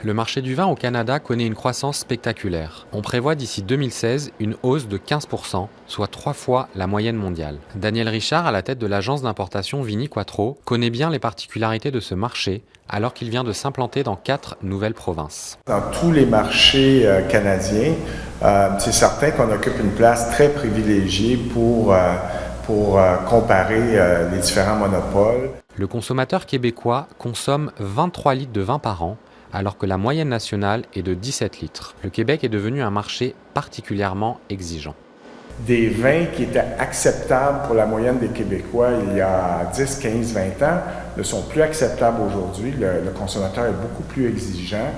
Le marché du vin au Canada connaît une croissance spectaculaire. On prévoit d'ici 2016 une hausse de 15%, soit 3 fois la moyenne mondiale. Daniel Richard, à la tête de l'agence d'importation Vini Quattro, connaît bien les particularités de ce marché, alors qu'il vient de s'implanter dans 4 nouvelles provinces. Dans tous les marchés canadiens, c'est certain qu'on occupe une place très privilégiée pour comparer les différents monopoles. Le consommateur québécois consomme 23 litres de vin par an, alors que la moyenne nationale est de 17 litres. Le Québec est devenu un marché particulièrement exigeant. Des vins qui étaient acceptables pour la moyenne des Québécois il y a 10, 15, 20 ans ne sont plus acceptables aujourd'hui. Le consommateur est beaucoup plus exigeant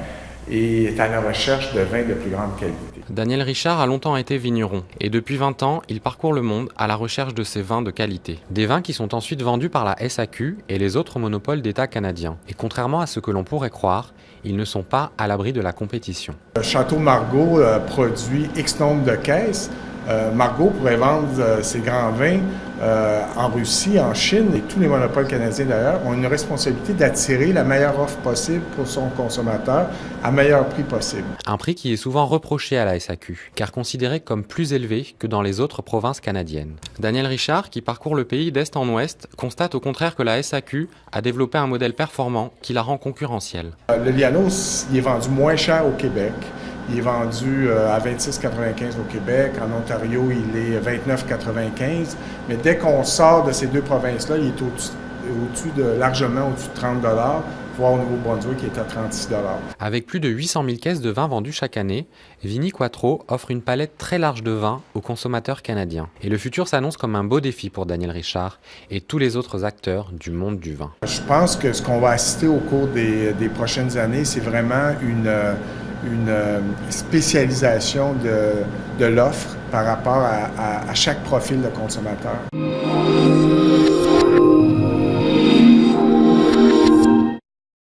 et est à la recherche de vins de plus grande qualité. Daniel Richard a longtemps été vigneron et depuis 20 ans, il parcourt le monde à la recherche de ces vins de qualité. Des vins qui sont ensuite vendus par la SAQ et les autres monopoles d'État canadiens. Et contrairement à ce que l'on pourrait croire, ils ne sont pas à l'abri de la compétition. Château Margaux produit X nombre de caisses. Margaux pourrait vendre ses grands vins en Russie, en Chine, et tous les monopoles canadiens d'ailleurs ont une responsabilité d'attirer la meilleure offre possible pour son consommateur à meilleur prix possible. Un prix qui est souvent reproché à la SAQ, car considéré comme plus élevé que dans les autres provinces canadiennes. Daniel Richard, qui parcourt le pays d'est en ouest, constate au contraire que la SAQ a développé un modèle performant qui la rend concurrentielle. Le Lianos, il est vendu moins cher au Québec. Il est vendu à 26,95 au Québec. En Ontario, il est 29,95. Mais dès qu'on sort de ces deux provinces-là, il est largement au-dessus de 30 voire au Nouveau-Brunswick, qui est à 36 $. Avec plus de 800 000 caisses de vin vendues chaque année, Vini Quattro offre une palette très large de vins aux consommateurs canadiens. Et le futur s'annonce comme un beau défi pour Daniel Richard et tous les autres acteurs du monde du vin. Je pense que ce qu'on va assister au cours des prochaines années, c'est vraiment une spécialisation de l'offre par rapport à chaque profil de consommateur.